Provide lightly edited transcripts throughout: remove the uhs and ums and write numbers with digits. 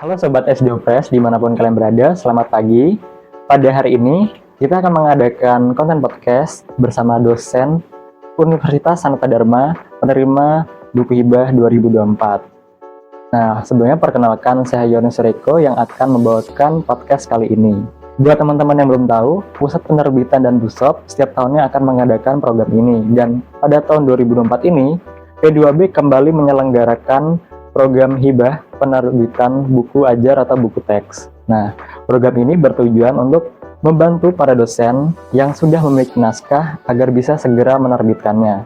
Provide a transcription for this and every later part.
Halo Sobat SD Press, dimanapun kalian berada, selamat pagi. Pada hari ini, kita akan mengadakan konten podcast bersama dosen Universitas Sanata Dharma penerima buku hibah 2024. Nah, sebelumnya perkenalkan saya Yohanes Reko yang akan membawakan podcast kali ini. Buat teman-teman yang belum tahu, Pusat Penerbitan dan Busop setiap tahunnya akan mengadakan program ini. Dan pada tahun 2024 ini, P2B kembali menyelenggarakan program hibah penerbitan buku ajar atau buku teks. Nah, program ini bertujuan untuk membantu para dosen yang sudah memiliki naskah agar bisa segera menerbitkannya.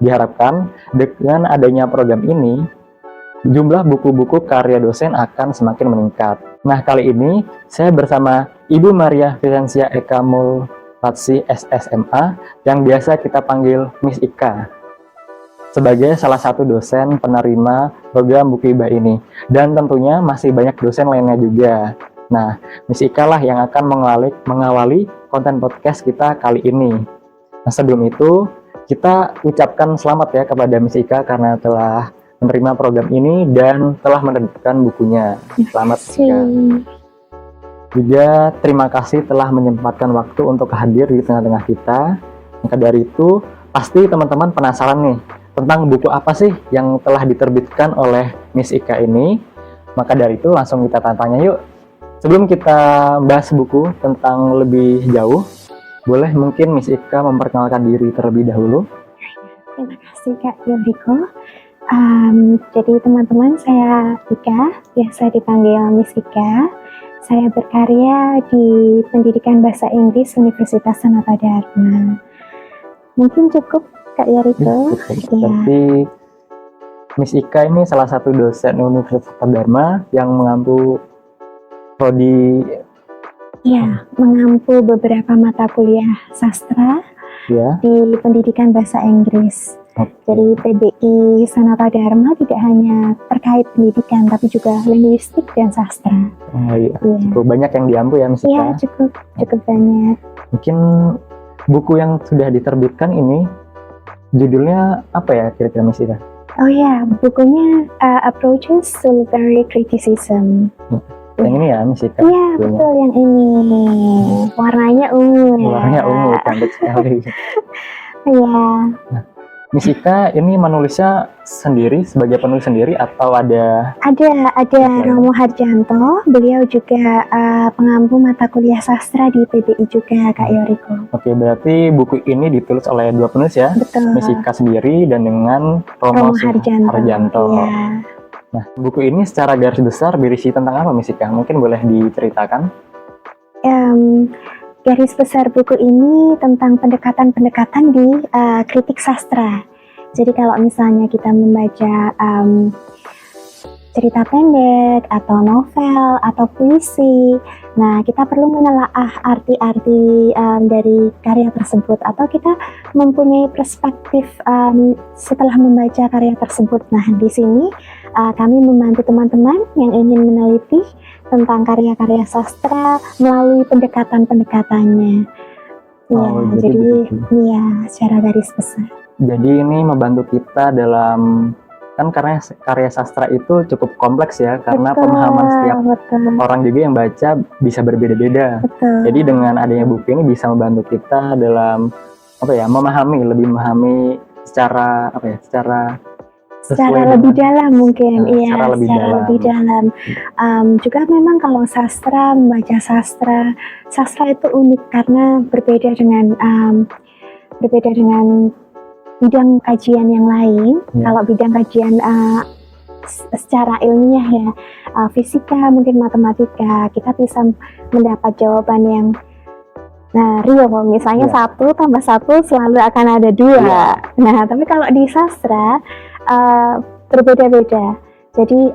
Diharapkan dengan adanya program ini, jumlah buku-buku karya dosen akan semakin meningkat. Nah, kali ini saya bersama Ibu Maria Vicencia Eka Mulfatsi SSMA yang biasa kita panggil Miss Ika, sebagai salah satu dosen penerima program buku hibah ini. Dan tentunya masih banyak dosen lainnya juga. Nah, Miss Ika lah yang akan mengawali konten podcast kita kali ini. Nah, sebelum itu, kita ucapkan selamat ya kepada Miss Ika karena telah menerima program ini dan telah menerbitkan bukunya. Selamat, Miss Ika. Juga terima kasih telah menyempatkan waktu untuk hadir di tengah-tengah kita. Maka dari itu, pasti teman-teman penasaran nih, tentang buku apa sih yang telah diterbitkan oleh Miss Ika ini. Maka dari itu langsung kita tanya yuk. Sebelum kita bahas buku tentang lebih jauh, boleh mungkin Miss Ika memperkenalkan diri terlebih dahulu. Terima kasih Kak Yoriko. Jadi teman-teman, saya Ika, biasa dipanggil Miss Ika. Saya berkarya di Pendidikan Bahasa Inggris Universitas Sanata Dharma. Mungkin cukup Kak Yoriko. Tapi Miss Ika ini salah satu dosen Universitas Dharma yang mengampu prodi. Ya, mengampu beberapa mata kuliah sastra Ya. di Pendidikan Bahasa Inggris. Jadi PBI Sanata Dharma tidak hanya terkait pendidikan, tapi juga linguistik dan sastra. Oh iya, cukup banyak yang diampu ya Miss Ika. Iya, cukup banyak. Mungkin buku yang sudah diterbitkan ini judulnya apa ya kira-kira Miss Ika? Oh ya, bukunya Approaches to Literary Criticism. Yang ini ya Miss Ika? Iya, betul yang ini. Warnanya ungu ya. Warnanya ungu, cantik sekali. Iya. Nah, Miss Ika ini menulisnya sendiri, sebagai penulis sendiri atau ada? Ada Romo Harjanto, beliau juga pengampu mata kuliah sastra di PBI juga Kak Yoriko. Oke, berarti buku ini ditulis oleh dua penulis ya? Betul. Miss Ika sendiri dan dengan Romo Harjanto. Iya. Nah, buku ini secara garis besar berisi tentang apa Miss Ika? Mungkin boleh diceritakan? Garis besar buku ini tentang pendekatan-pendekatan di kritik sastra. Jadi kalau misalnya kita membaca cerita pendek atau novel atau puisi, nah kita perlu menelaah arti-arti dari karya tersebut, atau kita mempunyai perspektif setelah membaca karya tersebut. Nah, di sini kami membantu teman-teman yang ingin meneliti tentang karya-karya sastra melalui pendekatan-pendekatannya. Jadi ya secara garis besar. Jadi ini membantu kita dalam, kan karena karya sastra itu cukup kompleks ya, karena pemahaman setiap orang juga yang baca bisa berbeda-beda. Jadi dengan adanya buku ini bisa membantu kita dalam lebih memahami secara lebih dalam mungkin. Secara lebih dalam. Juga memang kalau membaca sastra itu unik karena berbeda dengan bidang kajian yang lain. Kalau bidang kajian secara ilmiah ya, fisika, mungkin matematika, kita bisa mendapat jawaban yang real. Misalnya 1 tambah 1 selalu akan ada 2. Nah, tapi kalau di sastra berbeda-beda. Jadi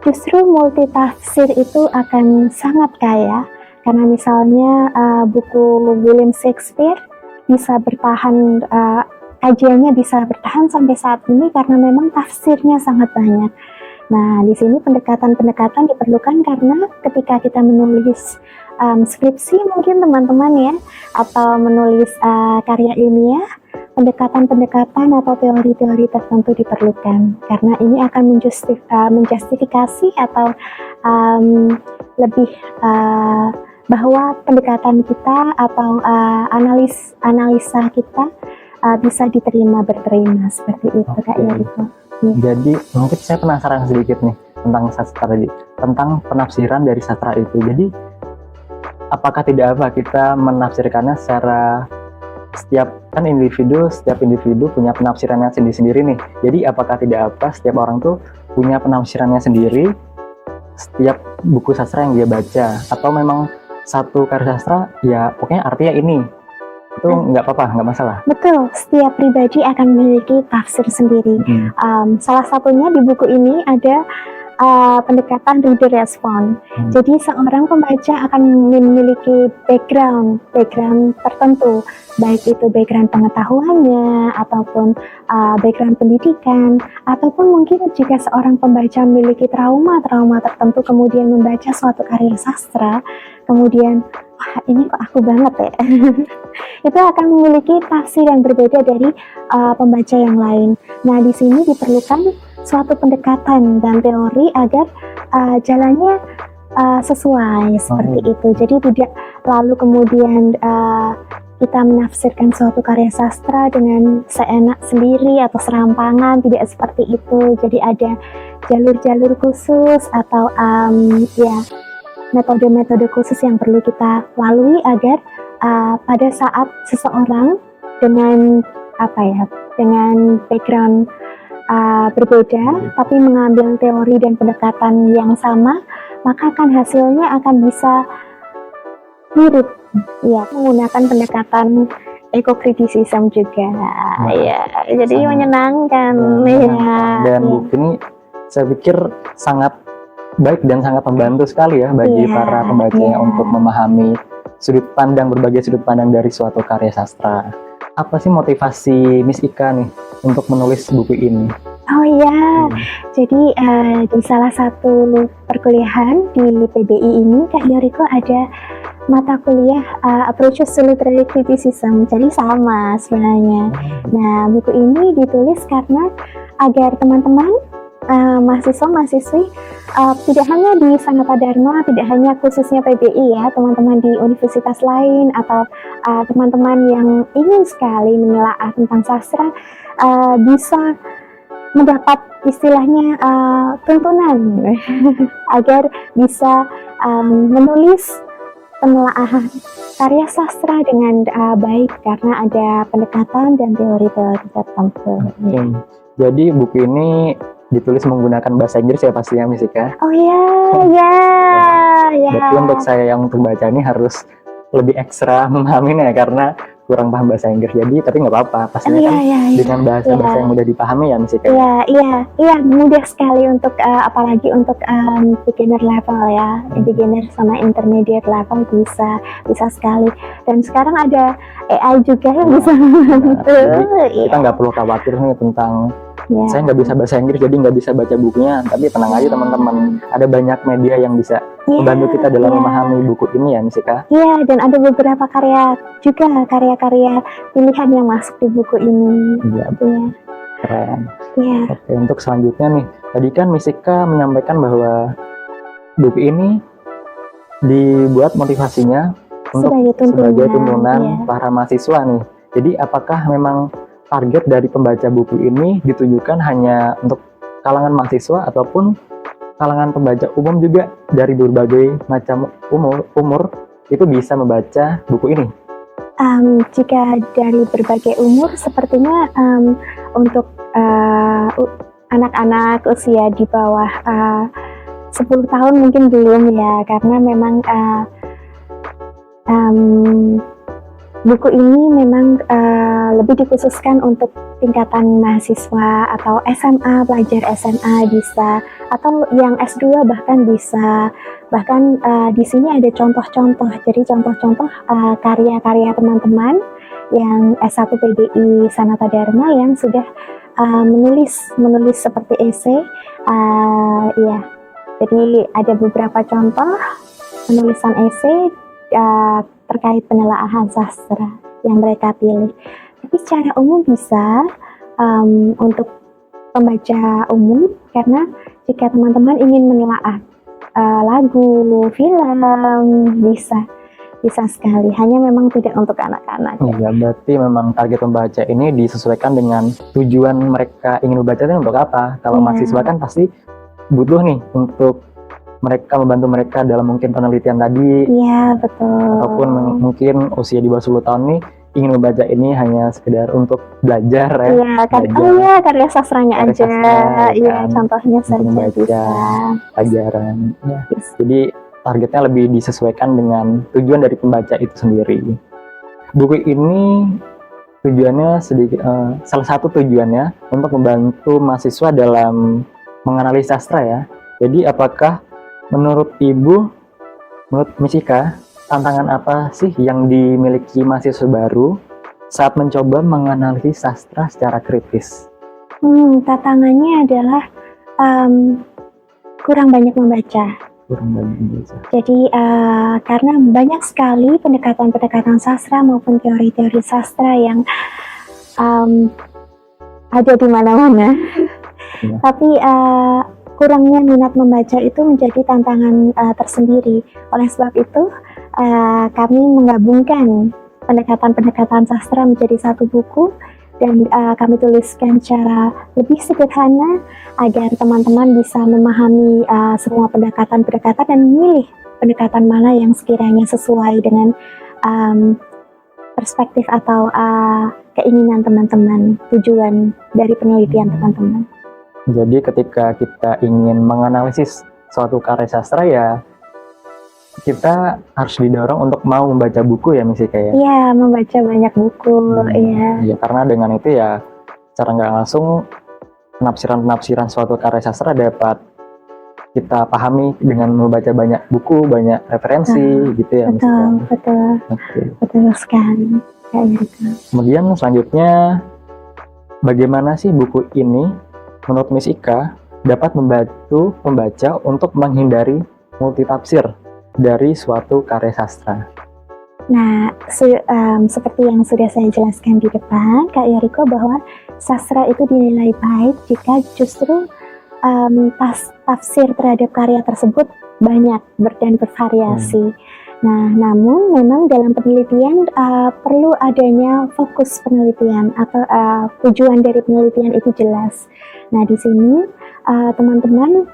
justru multitafsir itu akan sangat kaya, karena misalnya buku William Shakespeare bisa bertahan, kajiannya bisa bertahan sampai saat ini karena memang tafsirnya sangat banyak. Nah, di sini pendekatan-pendekatan diperlukan karena ketika kita menulis skripsi mungkin teman-teman ya, atau menulis karya ilmiah, pendekatan-pendekatan atau teori-teori tertentu diperlukan karena ini akan menjustifikasi atau lebih bahwa pendekatan kita atau analisa kita bisa berterima seperti itu. Oke. Kak Yoriko. Jadi mungkin saya penasaran sedikit nih tentang sastra tadi, tentang penafsiran dari sastra itu. Jadi apakah tidak apa kita menafsirkannya secara setiap individu punya penafsirannya sendiri-sendiri nih. Jadi apakah tidak apa setiap orang tuh punya penafsirannya sendiri setiap buku sastra yang dia baca, atau memang satu karya sastra ya pokoknya artinya ini, itu nggak apa-apa, nggak masalah. Betul, setiap pribadi akan memiliki tafsir sendiri. Salah satunya di buku ini ada pendekatan reader response. Jadi seorang pembaca akan memiliki background tertentu, baik itu background pengetahuannya ataupun background pendidikan, ataupun mungkin jika seorang pembaca memiliki trauma tertentu kemudian membaca suatu karya sastra, kemudian wah ini kok aku banget ya. Itu akan memiliki tafsir yang berbeda dari pembaca yang lain. Nah, di sini diperlukan suatu pendekatan dan teori agar jalannya sesuai seperti itu. Jadi tidak lalu kemudian kita menafsirkan suatu karya sastra dengan seenak sendiri atau serampangan, tidak seperti itu. Jadi ada jalur-jalur khusus atau metode-metode khusus yang perlu kita lalui agar pada saat seseorang dengan dengan background berbeda tapi mengambil teori dan pendekatan yang sama, maka akan hasilnya akan bisa mirip ya, menggunakan pendekatan ekokritisisme juga ya, jadi menyenangkan ya. Dan buku ini saya pikir sangat baik dan sangat membantu sekali ya bagi para pembacanya untuk memahami berbagai sudut pandang dari suatu karya sastra. Apa sih motivasi Miss Ika nih untuk menulis buku ini? Oh ya, jadi di salah satu perkuliahan di PBI ini, Kak Yoriko ada mata kuliah Approaches to Literary Criticism, jadi sama sebenarnya. Nah, buku ini ditulis karena agar teman-teman mahasiswa-mahasiswi tidak hanya di Sanata Dharma, tidak hanya khususnya PBI ya, teman-teman di universitas lain atau teman-teman yang ingin sekali menelaah tentang sastra bisa mendapat istilahnya tuntunan agar bisa menulis penelaahan karya sastra dengan baik karena ada pendekatan dan teori-teori tertentu. Jadi buku ini ditulis menggunakan bahasa Inggris ya pastinya, Miss Ika? Oh ya. Berarti untuk saya yang untuk baca ini harus lebih ekstra memahaminya karena kurang paham bahasa Inggris. Jadi tapi nggak apa-apa, pastinya dengan bahasa yang mudah dipahami ya, Miss Ika? Iya, mudah sekali untuk apalagi untuk beginner level ya, beginner sama intermediate level bisa sekali. Dan sekarang ada AI juga yang bisa membantu. Kita nggak perlu khawatir nih tentang saya nggak bisa bahasa Inggris jadi nggak bisa baca bukunya, tapi tenang aja teman-teman, ada banyak media yang bisa membantu kita dalam memahami buku ini ya, Miss Ika? Iya, dan ada beberapa karya-karya pilihan yang masuk di buku ini. Iya. Keren. Iya. Oke, untuk selanjutnya nih, tadi kan Miss Ika menyampaikan bahwa buku ini dibuat motivasinya untuk sebagai tuntunan para mahasiswa nih. Jadi apakah memang target dari pembaca buku ini ditujukan hanya untuk kalangan mahasiswa ataupun kalangan pembaca umum juga dari berbagai macam umur itu bisa membaca buku ini? Jika dari berbagai umur sepertinya untuk anak-anak usia di bawah 10 tahun mungkin belum ya, karena memang buku ini memang lebih dikhususkan untuk tingkatan mahasiswa atau SMA, pelajar SMA bisa, atau yang S2 bahkan bisa. Bahkan di sini ada contoh-contoh, jadi contoh-contoh karya-karya teman-teman yang S1 PBI Sanata Dharma yang sudah menulis seperti esai. Jadi ada beberapa contoh penulisan esai terkait penelaahan sastra yang mereka pilih. Tapi secara umum bisa untuk pembaca umum, karena jika teman-teman ingin menelaah lagu, film, bisa sekali. Hanya memang tidak untuk anak-anak. Iya, berarti memang target pembaca ini disesuaikan dengan tujuan mereka ingin membaca itu untuk apa. Kalau Iya. mahasiswa kan pasti butuh nih untuk mereka membantu mereka dalam mungkin penelitian tadi, Iya, betul. ataupun mungkin usia di bawah 10 tahun nih ingin membaca ini hanya sekedar untuk belajar ya. Iya kan, belajar. oh iya karya sastranya Karya aja, sastra, iya kan, contohnya untuk saja membaca. bisa. Pelajaran. Ya. Yes. Jadi targetnya lebih disesuaikan dengan tujuan dari pembaca itu sendiri. Buku ini tujuannya sedikit, salah satu tujuannya untuk membantu mahasiswa dalam menganalisis sastra ya. Jadi apakah menurut Miss Ika, tantangan apa sih yang dimiliki mahasiswa baru saat mencoba menganalisis sastra secara kritis? Tantangannya adalah kurang banyak membaca. Kurang banyak membaca. Jadi karena banyak sekali pendekatan-pendekatan sastra maupun teori-teori sastra yang ada di mana-mana. Ya. Tapi kurangnya minat membaca itu menjadi tantangan tersendiri. Oleh sebab itu kami menggabungkan pendekatan-pendekatan sastra menjadi satu buku dan kami tuliskan secara lebih sederhana agar teman-teman bisa memahami semua pendekatan-pendekatan dan memilih pendekatan mana yang sekiranya sesuai dengan perspektif atau keinginan teman-teman, tujuan dari penelitian teman-teman. Jadi ketika kita ingin menganalisis suatu karya sastra ya kita harus didorong untuk mau membaca buku ya Miss Ika ya? Iya, membaca banyak buku, iya. Ya karena dengan itu ya secara nggak langsung penafsiran-penafsiran suatu karya sastra dapat kita pahami dengan membaca banyak buku, banyak referensi gitu ya Miss Ika? Betul sekali. Kayak gitu. Kemudian selanjutnya bagaimana sih buku ini menurut Miss Ika dapat membantu pembaca untuk menghindari multitafsir dari suatu karya sastra? Nah, seperti yang sudah saya jelaskan di depan, Kak Yoriko, bahwa sastra itu dinilai baik jika justru tafsir terhadap karya tersebut banyak dan bervariasi. Nah, namun memang dalam penelitian perlu adanya fokus penelitian atau tujuan dari penelitian itu jelas. Nah, di sini teman-teman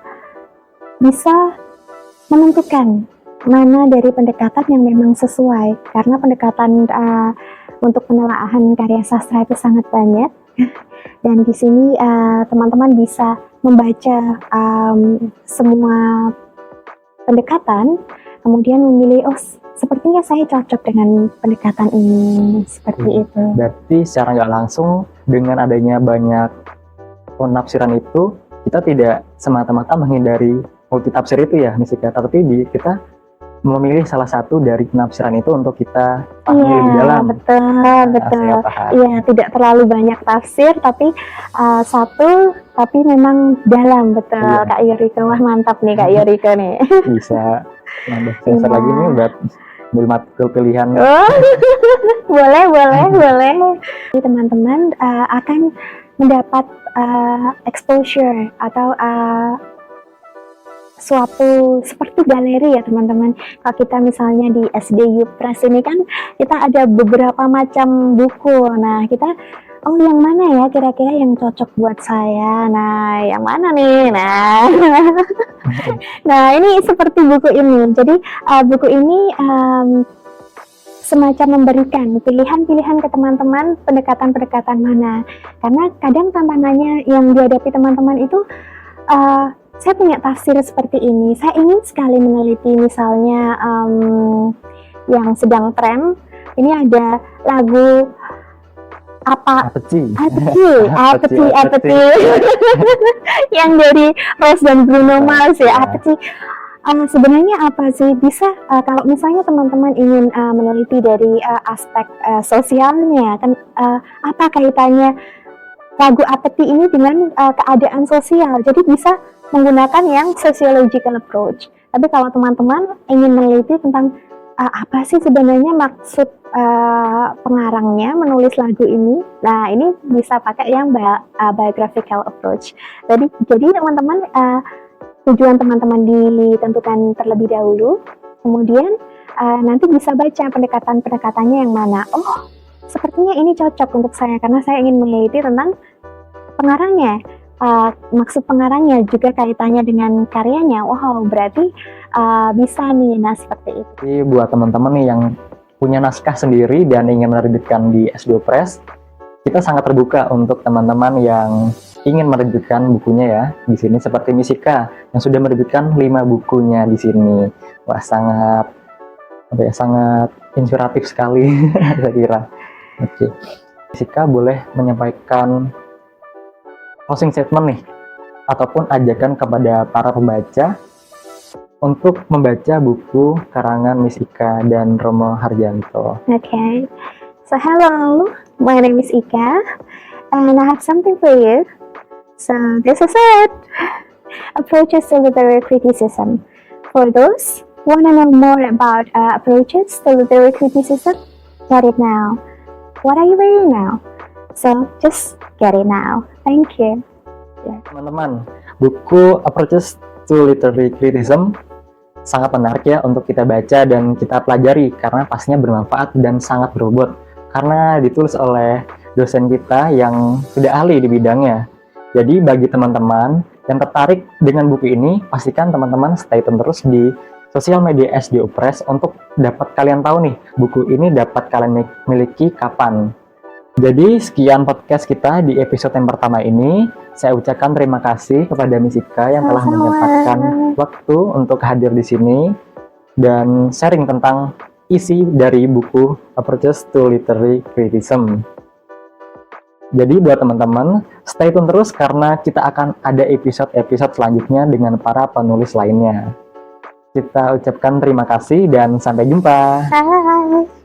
bisa menentukan mana dari pendekatan yang memang sesuai, karena pendekatan untuk penelaahan karya sastra itu sangat banyak. Dan di sini teman-teman bisa membaca semua pendekatan, kemudian memilih, oh sepertinya saya cocok dengan pendekatan ini, seperti itu. Berarti secara nggak langsung dengan adanya banyak penafsiran itu, kita tidak semata-mata menghindari multitafsir itu ya Miss Ika, tapi kita memilih salah satu dari penafsiran itu untuk kita pahami lebih dalam. Betul. Iya, tidak terlalu banyak tafsir, tapi satu, tapi memang dalam, betul. Iya. Kak Yoriko, wah mantap nih Kak Yoriko nih. Bisa nambah semester lagi nih buat matkul pilihan. Boleh. Teman-teman akan mendapat exposure atau suatu seperti galeri ya teman-teman. Kalau kita misalnya di SD Youth Press ini kan kita ada beberapa macam buku. Nah kita, oh yang mana ya kira-kira yang cocok buat saya. Nah yang mana nih. Nah ini seperti buku ini. Jadi buku ini semacam memberikan pilihan-pilihan ke teman-teman pendekatan-pendekatan mana. Karena kadang tantangannya yang dihadapi teman-teman itu saya punya tafsir seperti ini, saya ingin sekali meneliti misalnya yang sedang tren, ini ada lagu apeti yang dari Rose dan Bruno Mars ya, apeti. Sebenarnya apa sih, bisa kalau misalnya teman-teman ingin meneliti dari aspek sosialnya, kan apa kaitannya lagu apeti ini dengan keadaan sosial, jadi bisa menggunakan yang sociological approach. Tapi kalau teman-teman ingin meneliti tentang apa sih sebenarnya maksud pengarangnya menulis lagu ini. Nah, ini bisa pakai yang biographical approach. Jadi teman-teman, tujuan teman-teman ditentukan terlebih dahulu, kemudian nanti bisa baca pendekatan-pendekatannya yang mana. Oh, sepertinya ini cocok untuk saya karena saya ingin meneliti tentang pengarangnya. Maksud pengarangnya juga kaitannya dengan karyanya. Wow, berarti bisa nih. Nah, seperti itu. Jadi buat teman-teman nih yang punya naskah sendiri dan ingin menerbitkan di S2 Press, kita sangat terbuka untuk teman-teman yang ingin menerbitkan bukunya ya di sini, seperti Misika yang sudah menerbitkan 5 bukunya di sini. Wah, sangat inspiratif sekali saya kira. Oke. Misika boleh menyampaikan closing statement nih, ataupun ajakan kepada para pembaca untuk membaca buku karangan Miss Ika dan Romo Harjanto. Okay, so hello, my name is Ika, and I have something for you. So this is it. Approaches to literary criticism. For those who want to know more about approaches to literary criticism, get it now. What are you reading now? So just get it now. Thank you. Teman-teman, buku Approaches to Literary Criticism sangat menarik ya untuk kita baca dan kita pelajari karena pastinya bermanfaat dan sangat berbobot karena ditulis oleh dosen kita yang sudah ahli di bidangnya. Jadi bagi teman-teman yang tertarik dengan buku ini, pastikan teman-teman stay tune terus di sosial media S2 Press untuk dapat kalian tahu nih buku ini dapat kalian miliki kapan. Jadi sekian podcast kita di episode yang pertama ini. Saya ucapkan terima kasih kepada Miss Ika yang telah menyempatkan waktu untuk hadir di sini dan sharing tentang isi dari buku Approaches to Literary Criticism. Jadi buat teman-teman, stay tune terus karena kita akan ada episode-episode selanjutnya dengan para penulis lainnya. Kita ucapkan terima kasih dan sampai jumpa. Bye.